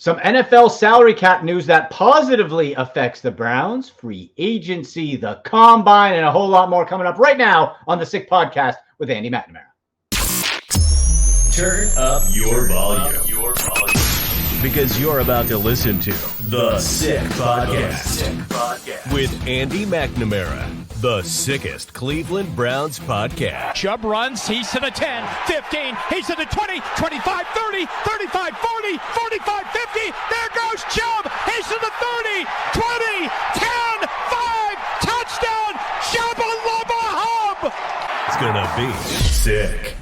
Some NFL salary cap news that positively affects the Browns, free agency, the combine, and a whole lot more coming up right now on the Sick Podcast with Andy McNamara. Turn up your volume. Because you're about to listen to The Sick Podcast with Andy McNamara, the sickest Cleveland Browns podcast. Chubb runs, he's to the 10, 15, he's to the 20, 25, 30, 35, 40, 45, 50. There goes Chubb, he's to the 30, 20, 10, 5, touchdown, Chubb-a-lubba hub. It's gonna be sick.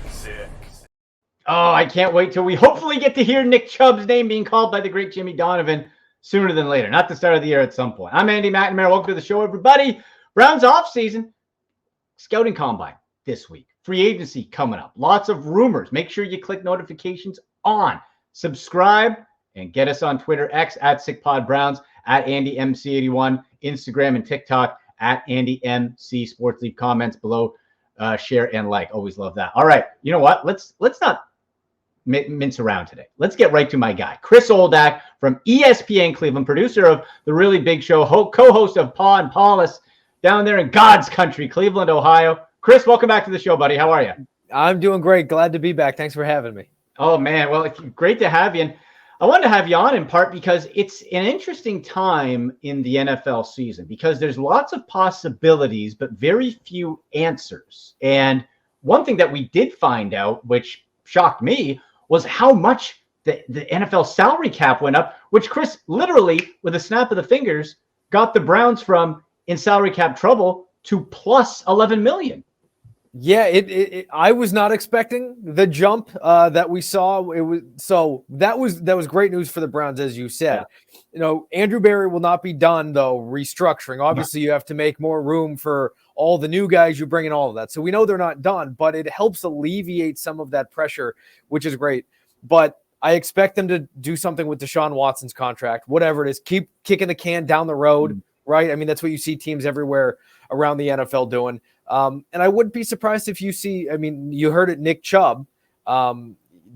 Oh, I can't wait till we hopefully get to hear Nick Chubb's name being called by the great Jimmy Donovan sooner than later. Not the start of the year at some point. I'm Andy McNamara. Welcome to the show, everybody. Browns offseason, scouting combine this week. Free agency coming up. Lots of rumors. Make sure you click notifications on. Subscribe and get us on Twitter, X at SickPodBrowns, at AndyMC81, Instagram and TikTok at AndyMC Sports. Leave comments below, share and like. Always love that. All right. You know what? Let's not mince around today. Let's get right to my guy, Chris Oldach from ESPN Cleveland, producer of The Really Big Show, co-host of Paw and Paulus down there in God's country, Cleveland, Ohio. Chris, welcome back to the show, buddy. How are you? I'm doing great. Glad to be back. Thanks for having me. Oh, man. Well, it's great to have you. And I wanted to have you on in part because it's an interesting time in the NFL season because there's lots of possibilities, but very few answers. And one thing that we did find out, which shocked me, was how much the NFL salary cap went up, which Chris literally, with a snap of the fingers, got the Browns from in salary cap trouble to plus 11 million. Yeah, I was not expecting the jump that we saw. That was great news for the Browns, as you said. Yeah. You know, Andrew Berry will not be done though restructuring. Obviously, you have to make more room for all the new guys you bring in, all of that. So we know they're not done, but it helps alleviate some of that pressure, which is great. But I expect them to do something with DeShaun Watson's contract, whatever it is. Keep kicking the can down the road, right? I mean, that's what you see teams everywhere around the NFL doing. And I wouldn't be surprised if you see, I mean, you heard it, Nick Chubb.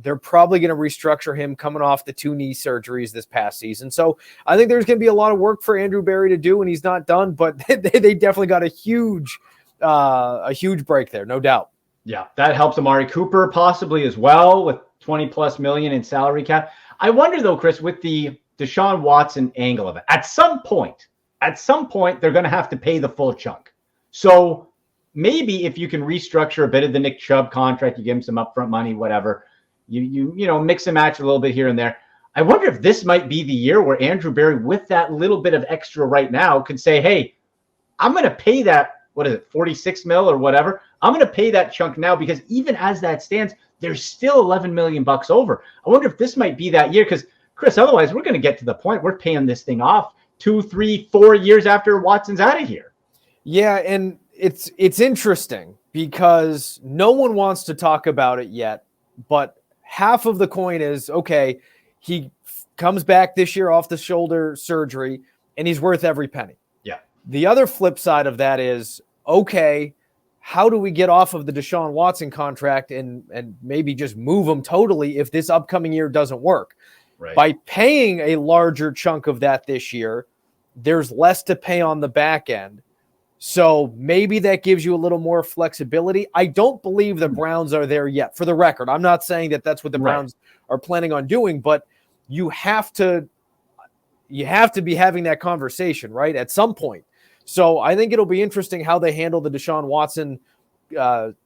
They're probably going to restructure him coming off the 2 knee surgeries this past season. So I think there's going to be a lot of work for Andrew Berry to do, and he's not done, but they definitely got a huge break there, no doubt. Yeah, that helps Amari Cooper possibly as well with 20 plus million in salary cap. I wonder though, Chris, with the DeShaun Watson angle of it, at some point, they're going to have to pay the full chunk. So maybe if you can restructure a bit of the Nick Chubb contract, you give him some upfront money, whatever, you know, mix and match a little bit here and there. I wonder if this might be the year where Andrew Berry, with that little bit of extra right now, could say, hey, I'm going to pay that, 46 mil or whatever. I'm going to pay that chunk now because even as that stands, there's still 11 million bucks over. I wonder if this might be that year because, Chris, otherwise we're going to get to the point we're paying this thing off 2, 3, 4 years after Watson's out of here. Yeah, and it's interesting because no one wants to talk about it yet, but half of the coin is, okay, he comes back this year off the shoulder surgery and he's worth every penny. Yeah. The other flip side of that is, okay, how do we get off of the DeShaun Watson contract and maybe just move him totally if this upcoming year doesn't work? Right. By paying a larger chunk of that this year, there's less to pay on the back end. So maybe that gives you a little more flexibility. I don't believe the Browns are there yet. For the record, I'm not saying that that's what the Browns are planning on doing, but you have to be having that conversation, right, at some point. So I think it'll be interesting how they handle the DeShaun Watson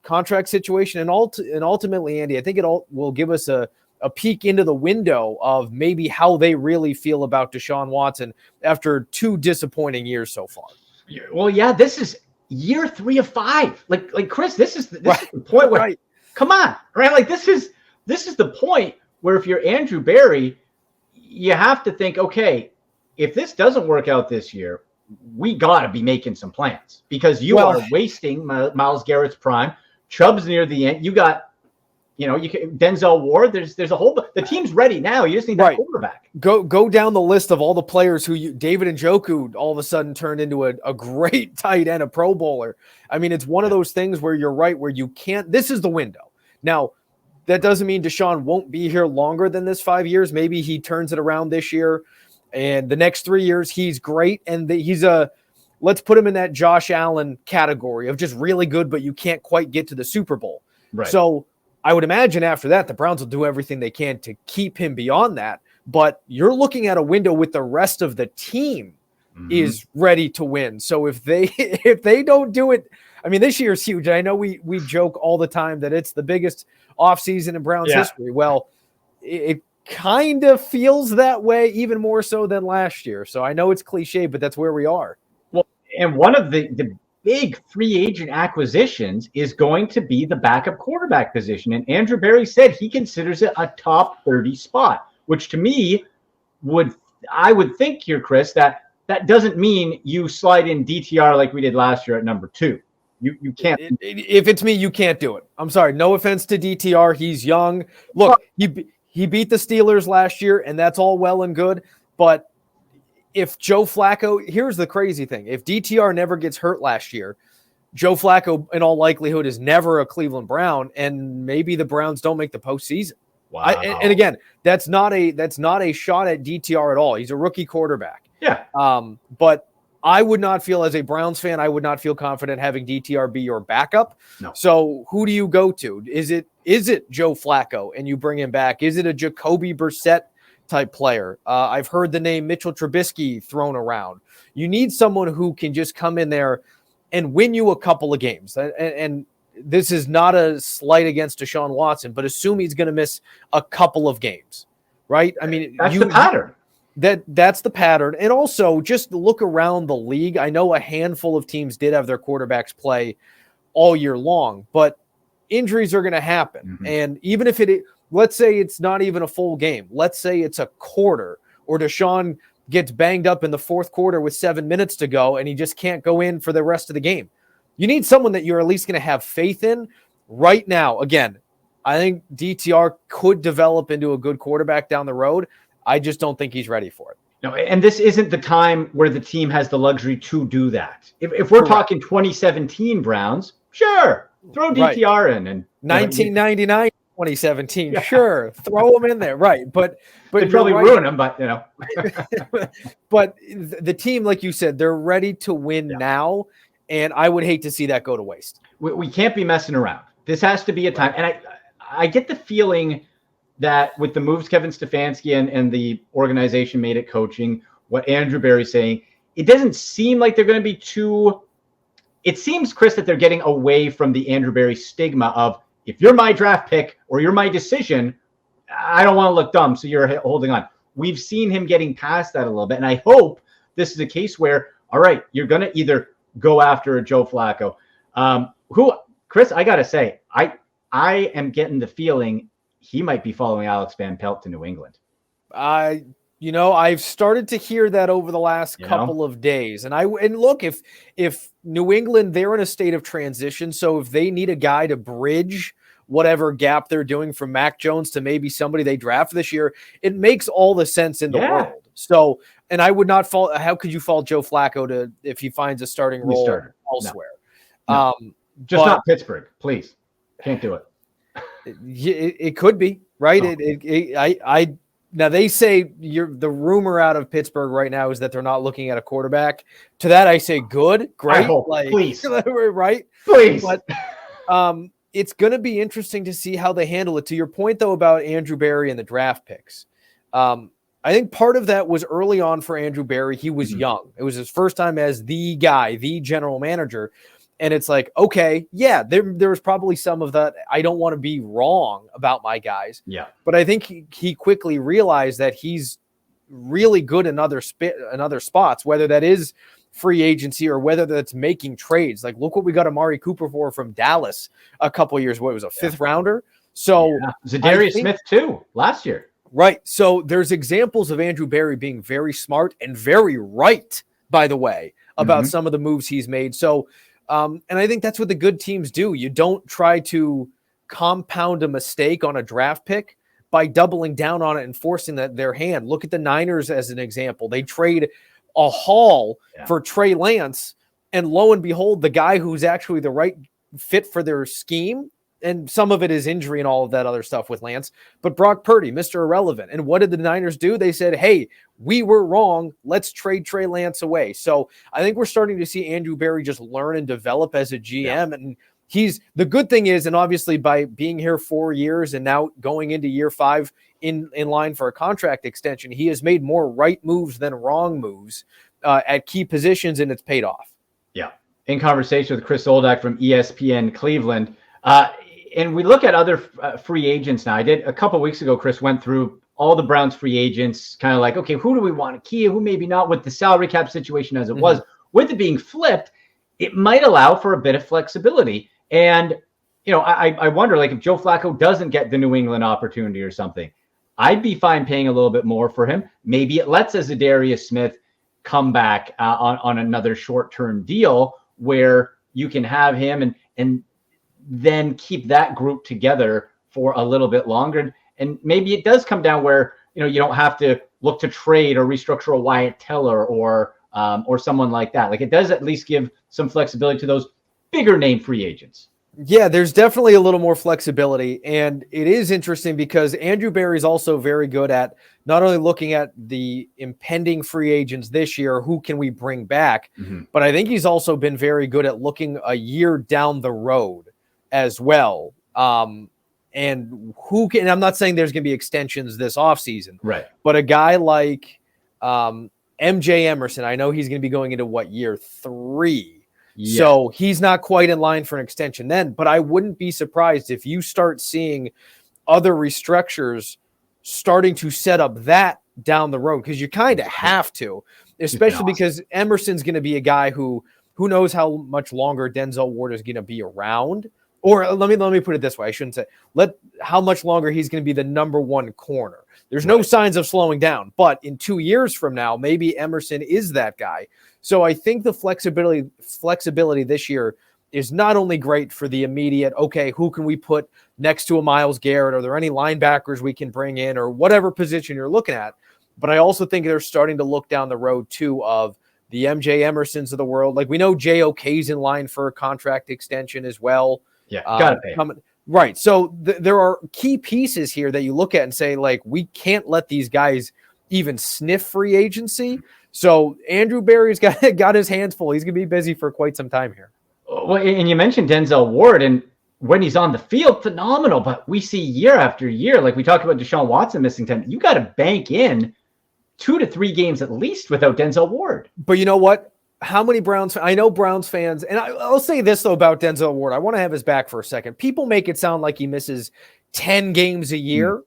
contract situation. And ultimately, Andy, I think it will give us a peek into the window of maybe how they really feel about DeShaun Watson after 2 disappointing years so far. Well, yeah, this is year 3 of 5. Like Chris, this is the point where, come on, right? Like this is the point where if you're Andrew Berry, you have to think, okay, if this doesn't work out this year, we got to be making some plans because you are wasting Myles Garrett's prime. Chubb's near the end. You got, Denzel Ward. There's a whole. The team's ready now. You just need that quarterback. Go down the list of all the players who David Njoku all of a sudden turned into a great tight end, a Pro Bowler. I mean, it's one of those things where you're right, where you can't. This is the window now. that doesn't mean DeShaun won't be here longer than this 5 years. Maybe he turns it around this year, and the next 3 years he's great. And let's put him in that Josh Allen category of just really good, but you can't quite get to the Super Bowl. Right. So I would imagine after that, the Browns will do everything they can to keep him beyond that. But you're looking at a window with the rest of the team is ready to win. So if they don't do it, I mean, this year's huge. I know we joke all the time that it's the biggest offseason in Browns history. Well, it kind of feels that way, even more so than last year. So I know it's cliche, but that's where we are. Well, and one of the big free agent acquisitions is going to be the backup quarterback position. And Andrew Berry said he considers it a top 30 spot, which to me I would think here, Chris, that doesn't mean you slide in DTR like we did last year at number 2. You can't. If it's me, you can't do it. I'm sorry. No offense to DTR. He's young. Look, he beat the Steelers last year, and that's all well and good. But if Joe Flacco, here's the crazy thing. If DTR never gets hurt last year, Joe Flacco, in all likelihood, is never a Cleveland Brown, and maybe the Browns don't make the postseason. Wow. And again, that's not a shot at DTR at all. He's a rookie quarterback. Yeah. But I would not feel, as a Browns fan, I would not feel confident having DTR be your backup. No. So who do you go to? Is it Joe Flacco and you bring him back? Is it a Jacoby Brissett type player? I've heard the name Mitchell Trubisky thrown around. You need someone who can just come in there and win you a couple of games. And this is not a slight against DeShaun Watson, but assume he's going to miss a couple of games, right? I mean, that's the pattern. That's the pattern. And also just look around the league. I know a handful of teams did have their quarterbacks play all year long, but injuries are going to happen. And even if let's say it's not even a full game, let's say it's a quarter, or DeShaun gets banged up in the fourth quarter with 7 minutes to go and he just can't go in for the rest of the game. You need someone that you're at least going to have faith in right now. Again, I think DTR could develop into a good quarterback down the road. I just don't think he's ready for it. No, and this isn't the time where the team has the luxury to do that. If we're talking 2017 Browns, sure, throw DTR in. And 1999, 2017, sure, throw him in there, right? But they probably ruin him, but But the team, like you said, they're ready to win now, and I would hate to see that go to waste. We can't be messing around. This has to be a time, and I get the feeling that with the moves Kevin Stefanski and the organization made at coaching, what Andrew Berry's saying, it doesn't seem like they're going to be too – it seems, Chris, that they're getting away from the Andrew Berry stigma of, if you're my draft pick or you're my decision, I don't want to look dumb, so you're holding on. We've seen him getting past that a little bit, and I hope this is a case where, all right, you're going to either go after a Joe Flacco. Who, Chris, I got to say, I am getting the feeling – he might be following Alex Van Pelt to New England. I've started to hear that over the last couple of days. And look, if New England, they're in a state of transition. So if they need a guy to bridge whatever gap they're doing from Mac Jones to maybe somebody they draft this year, it makes all the sense in the world. So, and I would not fault, how could you fault Joe Flacco if he finds a starting role elsewhere? No. Just not Pittsburgh, please. Can't do it. It could be, right? Now they say the rumor out of Pittsburgh right now is that they're not looking at a quarterback. To that I say good, great, please, right? Please. But it's going to be interesting to see how they handle it. To your point though about Andrew Berry and the draft picks, I think part of that was early on for Andrew Berry. He was young. It was his first time as the guy, the general manager. And it's like, okay, yeah, there was probably some of that. I don't want to be wrong about my guys. Yeah. But I think he quickly realized that he's really good in other spots, whether that is free agency or whether that's making trades. Like, look what we got Amari Cooper for from Dallas a couple of years. What, it was a fifth rounder? So Zadarius Smith too last year. Right. So there's examples of Andrew Berry being very smart and very right, by the way, about some of the moves he's made. So, and I think that's what the good teams do. You don't try to compound a mistake on a draft pick by doubling down on it and forcing their hand. Look at the Niners as an example. They trade a haul for Trey Lance, and lo and behold, the guy who's actually the right fit for their scheme and some of it is injury and all of that other stuff with Lance, but Brock Purdy, Mr. Irrelevant. And what did the Niners do? They said, hey, we were wrong. Let's trade Trey Lance away. So I think we're starting to see Andrew Berry just learn and develop as a GM. Yeah. And the good thing is, and obviously by being here 4 years and now going into year 5 in line for a contract extension, he has made more right moves than wrong moves at key positions, and it's paid off. Yeah. In conversation with Chris Oldach from ESPN Cleveland. And we look at other free agents now. I did a couple of weeks ago, Chris went through all the Browns free agents, kind of like, okay, who do we want to keep, who maybe not, with the salary cap situation as it was. With it being flipped, it might allow for a bit of flexibility. And, I wonder, like, if Joe Flacco doesn't get the New England opportunity or something, I'd be fine paying a little bit more for him. Maybe it lets a Zadarius Smith come back on another short-term deal where you can have him and then keep that group together for a little bit longer. And maybe it does come down where, you don't have to look to trade or restructure a Wyatt Teller or someone like that. Like, it does at least give some flexibility to those bigger name free agents. Yeah, there's definitely a little more flexibility. And it is interesting because Andrew Berry is also very good at not only looking at the impending free agents this year, who can we bring back, but I think he's also been very good at looking a year down the road as well. And who can, I'm not saying there's going to be extensions this offseason, right? But a guy like MJ Emerson, I know he's going to be going into year 3. Yeah. So he's not quite in line for an extension then, but I wouldn't be surprised if you start seeing other restructures starting to set up that down the road, because you kind of have to, especially because Emerson's going to be a guy who knows how much longer Denzel Ward is going to be around. Or let me put it this way. I shouldn't say how much longer he's going to be the number 1 corner. There's no signs of slowing down, but in 2 years from now, maybe Emerson is that guy. So I think the flexibility this year is not only great for the immediate, okay, who can we put next to a Myles Garrett? Are there any linebackers we can bring in, or whatever position you're looking at? But I also think they're starting to look down the road too of the MJ Emersons of the world. Like, we know JOK's in line for a contract extension as well. Yeah, gotta pay. Right. So there are key pieces here that you look at and say, like, we can't let these guys even sniff free agency. So Andrew Berry's got his hands full. He's going to be busy for quite some time here. Well, and you mentioned Denzel Ward, and when he's on the field, phenomenal. But we see year after year, like we talked about DeShaun Watson missing time, you got to bank in 2 to 3 games at least without Denzel Ward. But you know what? How many Browns? I know Browns fans, and I'll say this though about Denzel Ward. I want to have his back for a second. People make it sound like he misses 10 games a year,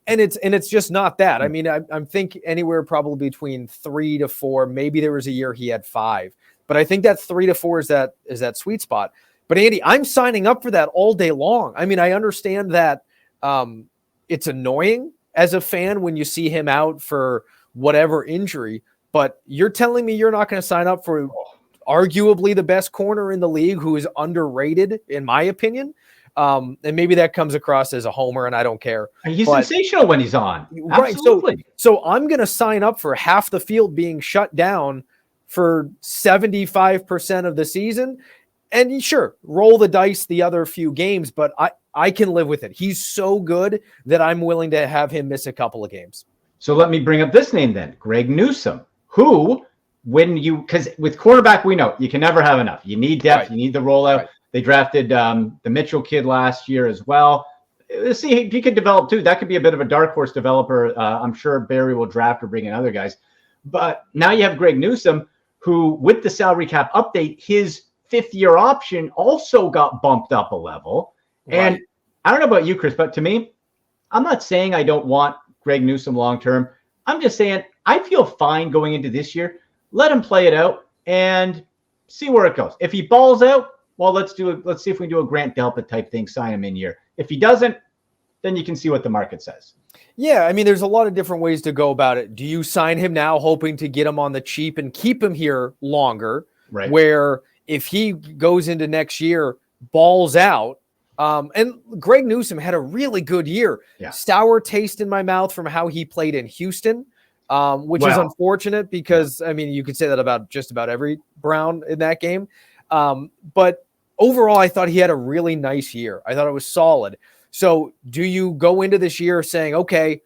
and it's just not that. I mean, I'm think anywhere probably between 3 to 4. Maybe there was a year he had 5, but I think that 3 to 4 is that sweet spot. But Andy, I'm signing up for that all day long. I mean, I understand that it's annoying as a fan when you see him out for whatever injury. But you're telling me you're not going to sign up for arguably the best corner in the league, who is underrated, in my opinion. And maybe that comes across as a homer, and I don't care. He's sensational when he's on. Absolutely. Right. So I'm going to sign up for half the field being shut down for 75% of the season. And sure, roll the dice the other few games, but I can live with it. He's so good that I'm willing to have him miss a couple of games. So let me bring up this name then, Greg Newsome. Who, because with quarterback, we know you can never have enough. You need depth. Right. You need the rollout. Right. They drafted the Mitchell kid last year as well. Let's see if he could develop too. That could be a bit of a dark horse developer. I'm sure Barry will draft or bring in other guys. But now you have Greg Newsome, who with the salary cap update, his 5th-year option also got bumped up a level. Right. And I don't know about you, Chris, but to me, I'm not saying I don't want Greg Newsome long-term. I'm just saying I feel fine going into this year. Let him play it out and see where it goes. If he balls out, well, let's see if we can do a Grant Delpit type thing, sign him in year. If he doesn't, then you can see what the market says. Yeah, I mean, there's a lot of different ways to go about it. Do you sign him now, hoping to get him on the cheap and keep him here longer? Right. Where if he goes into next year, balls out, and Greg Newsome had a really good year. Yeah. Sour taste in my mouth from how he played in Houston, which is unfortunate because, I mean, you could say that about just about every Brown in that game. But overall, I thought he had a really nice year. I thought it was solid. So do you go into this year saying, okay,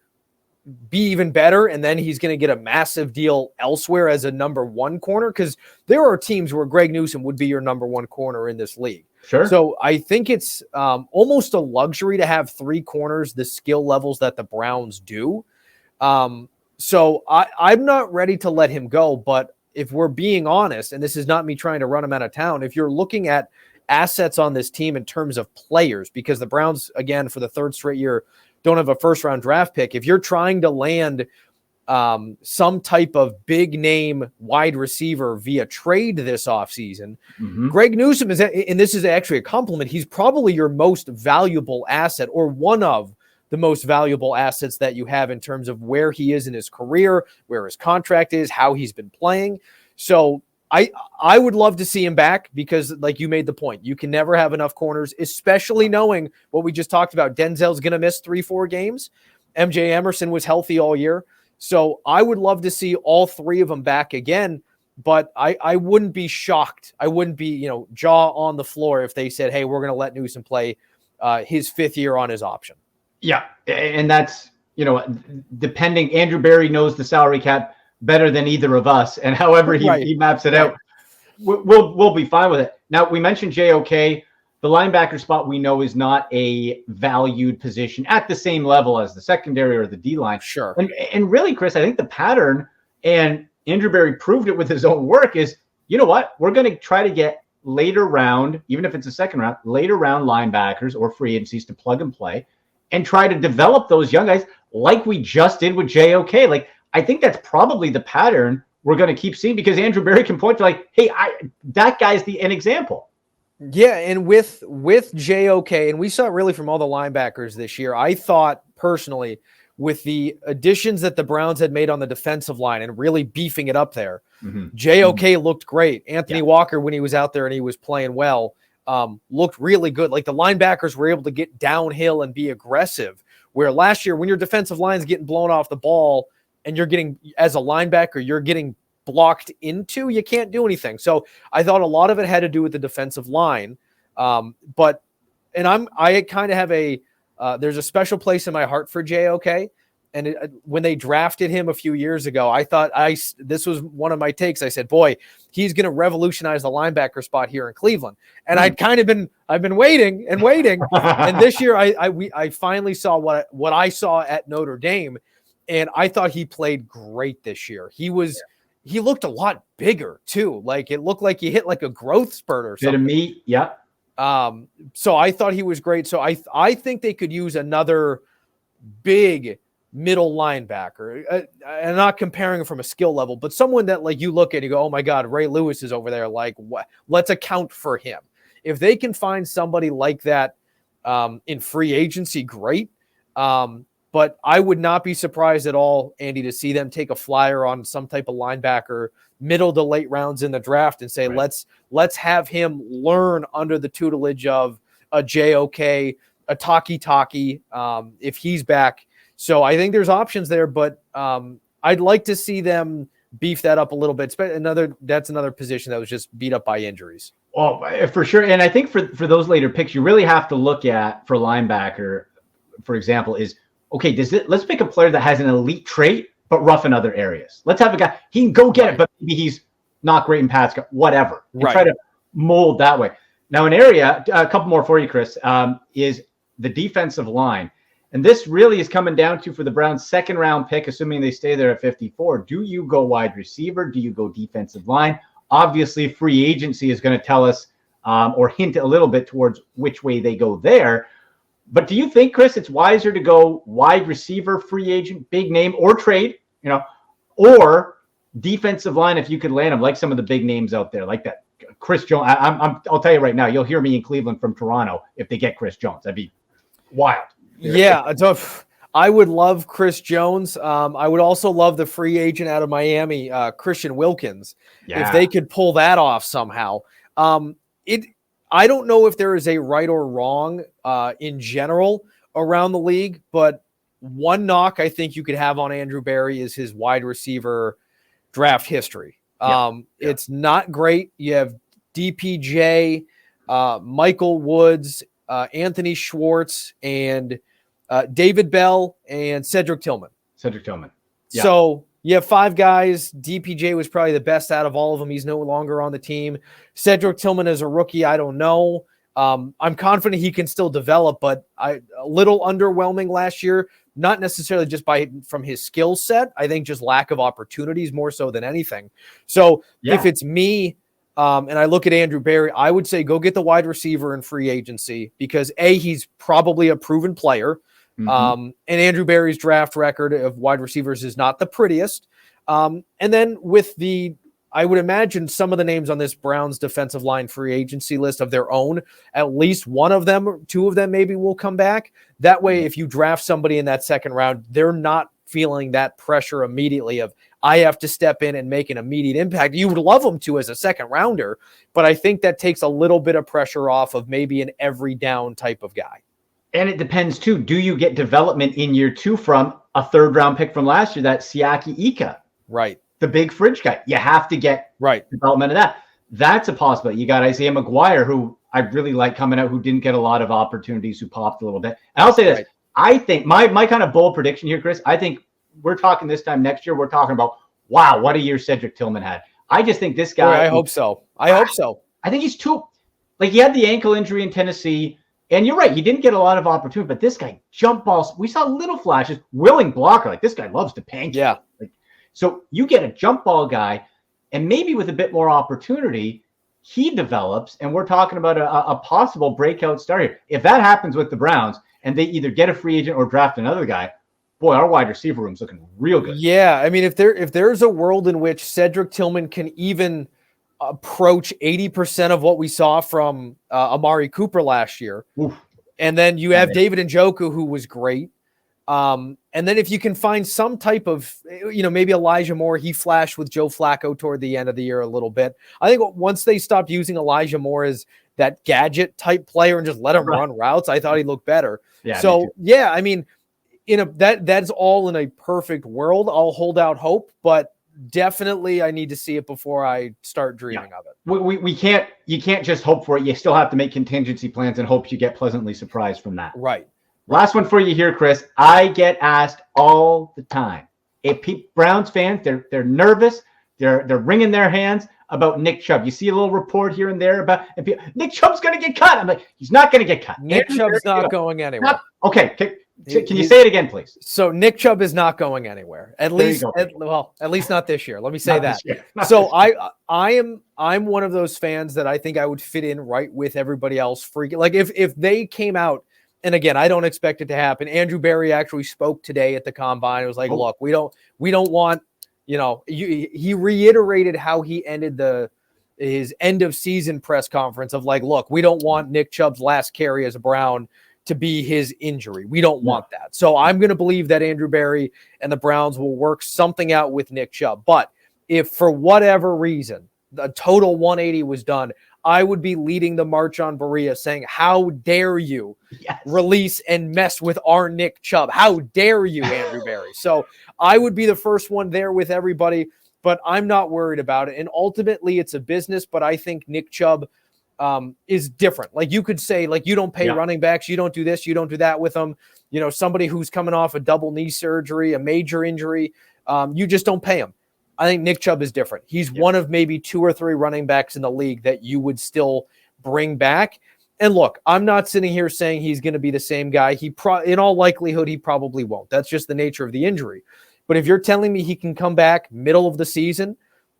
be even better, and then he's going to get a massive deal elsewhere as a number one corner? Because there are teams where Greg Newsome would be your number one corner in this league. Sure. So I think it's almost a luxury to have three corners, the skill levels that the Browns do. So I'm not ready to let him go, but if we're being honest, and this is not me trying to run him out of town, if you're looking at assets on this team in terms of players, because the Browns, again, for the third straight year, don't have a first-round draft pick. If you're trying to land some type of big-name wide receiver via trade this offseason, Greg Newsome is, and this is actually a compliment, he's probably your most valuable asset, or one of the most valuable assets that you have in terms of where he is in his career, where his contract is, how he's been playing. So I would love to see him back because, like you made the point, you can never have enough corners, especially knowing what we just talked about. Denzel's going to miss 3-4 games. MJ Emerson was healthy all year. So I would love to see all three of them back again, but I wouldn't be shocked. I wouldn't be, jaw on the floor if they said, hey, we're going to let Newsome play his fifth year on his option. Yeah. And that's, depending, Andrew Berry knows the salary cap better than either of us, and however he maps it out, we'll be fine with it. Now, we mentioned JOK. The linebacker spot we know is not a valued position at the same level as the secondary or the D-line. Sure. And really, Chris, I think the pattern, and Andrew Berry proved it with his own work, is, you know what? We're going to try to get later round, even if it's a second round, later round linebackers or free agencies to plug and play and try to develop those young guys like we just did with JOK. Like, I think that's probably the pattern we're going to keep seeing, because Andrew Berry can point to, like, hey, that guy's an example. Yeah, and with JOK, and we saw it really from all the linebackers this year, I thought personally, with the additions that the Browns had made on the defensive line and really beefing it up there, JOK looked great. Anthony Walker, when he was out there and he was playing well, looked really good. Like, the linebackers were able to get downhill and be aggressive, where last year when your defensive line's getting blown off the ball, and you're getting, as a linebacker, you're getting blocked into, you can't do anything. So I thought a lot of it had to do with the defensive line. I kind of have there's a special place in my heart for JOK. And when they drafted him a few years ago, I thought this was one of my takes. I said, boy, he's going to revolutionize the linebacker spot here in Cleveland. And I've been waiting. And this year I finally saw what I saw at Notre Dame. And I thought he played great this year. He looked a lot bigger too. Like, it looked like he hit like a growth spurt or something. Bit of meat, yeah. So I thought he was great. So I think they could use another big middle linebacker. I'm not comparing from a skill level, but someone that, like, you look at and you go, oh my God, Ray Lewis is over there. Like, what? Let's account for him. If they can find somebody like that in free agency, great. But I would not be surprised at all, Andy, to see them take a flyer on some type of linebacker middle to late rounds in the draft and say, let's have him learn under the tutelage of a JOK, a Taki, if he's back. So I think there's options there, but I'd like to see them beef that up a little bit. That's another position that was just beat up by injuries. Oh, for sure. And I think for those later picks, you really have to look at, for linebacker, for example, is, okay, let's pick a player that has an elite trait, but rough in other areas. Let's have a guy, he can go get it, but maybe he's not great in pass, whatever. And try to mold that way. Now, an area, a couple more for you, Chris, is the defensive line. And this really is coming down to, for the Browns' second round pick, assuming they stay there at 54, do you go wide receiver? Do you go defensive line? Obviously, free agency is going to tell us or hint a little bit towards which way they go there. But do you think, Chris, it's wiser to go wide receiver, free agent, big name, or trade, or defensive line if you could land them, like some of the big names out there, like that Chris Jones? I'll tell you right now, you'll hear me in Cleveland from Toronto if they get Chris Jones. That'd be wild. Yeah, I would love Chris Jones. I would also love the free agent out of Miami, Christian Wilkins, if they could pull that off somehow. I don't know if there is a right or wrong in general around the league, but one knock I think you could have on Andrew Berry is his wide receiver draft history. It's not great. You have DPJ, Michael Woods, Anthony Schwartz, and David Bell and Cedric Tillman. Yeah. So you have 5 guys. DPJ was probably the best out of all of them. He's no longer on the team. Cedric Tillman is a rookie. I don't know. I'm confident he can still develop, but a little underwhelming last year, not necessarily just from his skill set. I think just lack of opportunities more so than anything. So if it's me, and I look at Andrew Berry, I would say go get the wide receiver in free agency because he's probably a proven player. And Andrew Berry's draft record of wide receivers is not the prettiest. And then I would imagine some of the names on this Browns defensive line free agency list of their own, at least one of them, 2 of them maybe will come back. That way, if you draft somebody in that second round, they're not feeling that pressure immediately of, I have to step in and make an immediate impact. You would love them to as a second rounder, but I think that takes a little bit of pressure off of maybe an every down type of guy. And it depends too. Do you get development in year 2 from a 3rd round pick from last year, that Siaki Ika? Right. The big fridge guy. You have to get development of that. That's a possibility. You got Isaiah McGuire, who I really like coming out, who didn't get a lot of opportunities, who popped a little bit. And I'll say this. Right. I think my kind of bold prediction here, Chris, I think we're talking this time next year, we're talking about, wow, what a year Cedric Tillman had. I just think this guy. I hope so. I think he's too, he had the ankle injury in Tennessee. And you're right, he didn't get a lot of opportunity, but this guy jump balls. We saw little flashes, willing blocker. This guy loves to pancake. Yeah. So you get a jump ball guy, and maybe with a bit more opportunity, he develops, and we're talking about a possible breakout star here. If that happens with the Browns, and they either get a free agent or draft another guy, boy, our wide receiver room's looking real good. Yeah, I mean, if there's a world in which Cedric Tillman can even approach 80% of what we saw from Amari Cooper last year. Oof. And then you have David Njoku, who was great. And then if you can find some type of, maybe Elijah Moore, he flashed with Joe Flacco toward the end of the year a little bit. I think once they stopped using Elijah Moore as that gadget type player and just let him run routes, I thought he looked better. Yeah, so I mean, that's all in a perfect world. I'll hold out hope, but definitely I need to see it before I start dreaming of it. You can't just hope for it. You still have to make contingency plans and hope you get pleasantly surprised from that. Right. Last one for you here, Chris. I get asked all the time. Browns fans, they're nervous. They're wringing their hands about Nick Chubb. You see a little report here and there about Nick Chubb's going to get cut. I'm like, he's not going to get cut. Nick Chubb's not going anywhere. Okay. Can you say it again, please? So Nick Chubb is not going anywhere. At least not this year. Let me say that. So I'm one of those fans that I think I would fit in right with everybody else. Like if they came out, and again, I don't expect it to happen. Andrew Berry actually spoke today at the combine. It was like, look, we don't want, he reiterated how he ended his end of season press conference of like, look, we don't want Nick Chubb's last carry as a Brown to be his injury. We don't want that. So I'm going to believe that Andrew Berry and the Browns will work something out with Nick Chubb. But if for whatever reason, the total 180 was done, I would be leading the march on Berea saying, how dare you release and mess with our Nick Chubb? How dare you, Andrew Berry? So I would be the first one there with everybody, but I'm not worried about it. And ultimately it's a business, but I think Nick Chubb is different. Like you could say, like, you don't pay running backs, you don't do this, you don't do that with them. Somebody who's coming off a double knee surgery, a major injury, you just don't pay him. I think Nick Chubb is different. He's one of maybe 2 or 3 running backs in the league that you would still bring back. And look, I'm not sitting here saying he's going to be the same guy. In all likelihood, he probably won't. That's just the nature of the injury. But if you're telling me he can come back middle of the season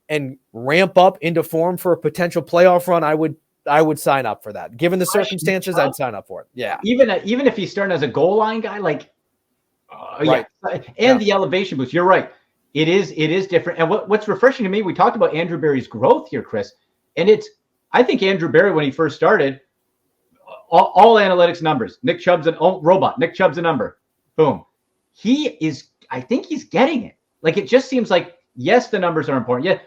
and ramp up into form for a potential playoff run, I would sign up for that. Given the circumstances, I'd sign up for it. Yeah. Even if he's starting as a goal line guy, the elevation boost, you're right. It is different. And what's refreshing to me, we talked about Andrew Berry's growth here, Chris. And I think Andrew Berry, when he first started, all analytics numbers, Nick Chubb's a robot. Nick Chubb's a number. Boom. I think he's getting it. Like, it just seems like, yes, the numbers are important. Yeah.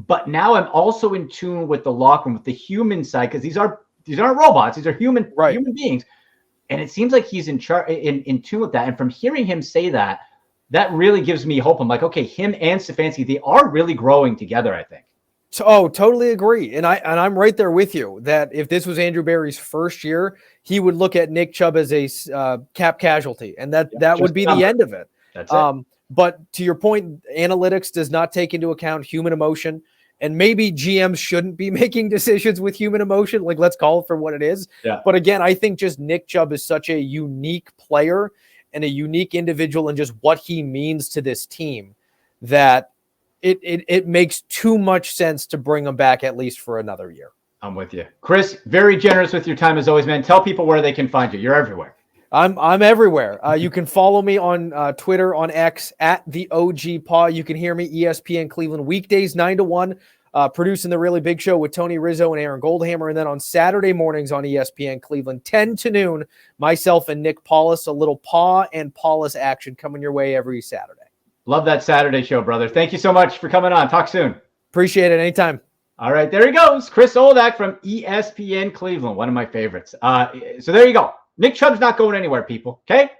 But now I'm also in tune with the locker room, with the human side, because these aren't robots. These are human beings. And it seems like he's in tune with that. And from hearing him say that really gives me hope. I'm like, okay, him and Stefanski, they are really growing together, I think. Oh, totally agree. And I'm right there with you that if this was Andrew Berry's first year, he would look at Nick Chubb as a cap casualty, and that would be the end of it. That's it. But to your point, analytics does not take into account human emotion, and maybe GMs shouldn't be making decisions with human emotion. Like, let's call it for what it is. Yeah. But again, I think just Nick Chubb is such a unique player and a unique individual, and just what he means to this team, that it makes too much sense to bring him back at least for another year. I'm with you. Chris, very generous with your time as always, man. Tell people where they can find you. You're everywhere. I'm everywhere. You can follow me on Twitter, on X, at the OG Paw. You can hear me ESPN Cleveland weekdays 9 to 1, producing the Really Big Show with Tony Rizzo and Aaron Goldhammer. And then on Saturday mornings on ESPN Cleveland, 10 to noon, myself and Nick Paulus, a little Paw and Paulus action coming your way every Saturday. Love that Saturday show, brother. Thank you so much for coming on. Talk soon. Appreciate it. Anytime. All right, there he goes. Chris Oldach from ESPN Cleveland, one of my favorites. So there you go. Nick Chubb's not going anywhere, people. Okay?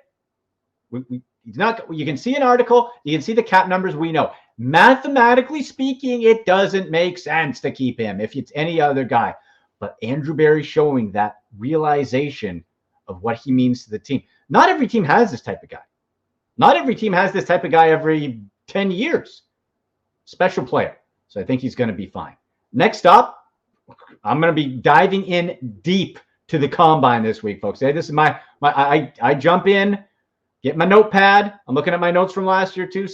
He's not. You can see an article. You can see the cap numbers. We know. Mathematically speaking, it doesn't make sense to keep him if it's any other guy. But Andrew Berry showing that realization of what he means to the team. Not every team has this type of guy. Not every team has this type of guy every 10 years. Special player. So I think he's going to be fine. Next up, I'm going to be diving in deep to the combine this week, folks. Hey, this is I jump in, get my notepad. I'm looking at my notes from last year too,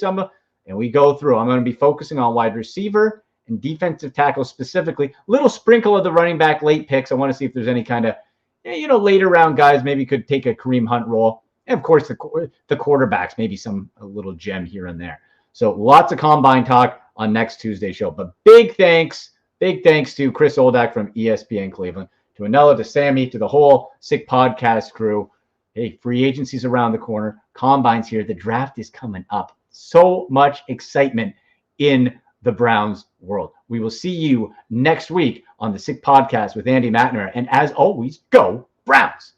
and we go through. I'm going to be focusing on wide receiver and defensive tackle specifically. Little sprinkle of the running back late picks. I want to see if there's any kind of, later round guys maybe could take a Kareem Hunt role. And, of course, the quarterbacks, maybe a little gem here and there. So lots of combine talk on next Tuesday's show. But big thanks to Chris Oldach from ESPN Cleveland, to Anela, to Sammy, to the whole Sick Podcast crew. Hey, free agency's around the corner. Combine's here. The draft is coming up. So much excitement in the Browns world. We will see you next week on the Sick Podcast with Andy McNamara. And as always, go Browns!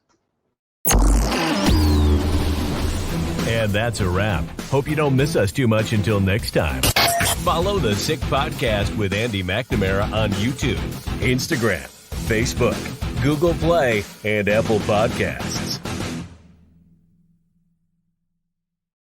And that's a wrap. Hope you don't miss us too much until next time. Follow the Sick Podcast with Andy McNamara on YouTube, Instagram, Facebook, Google Play, and Apple Podcasts.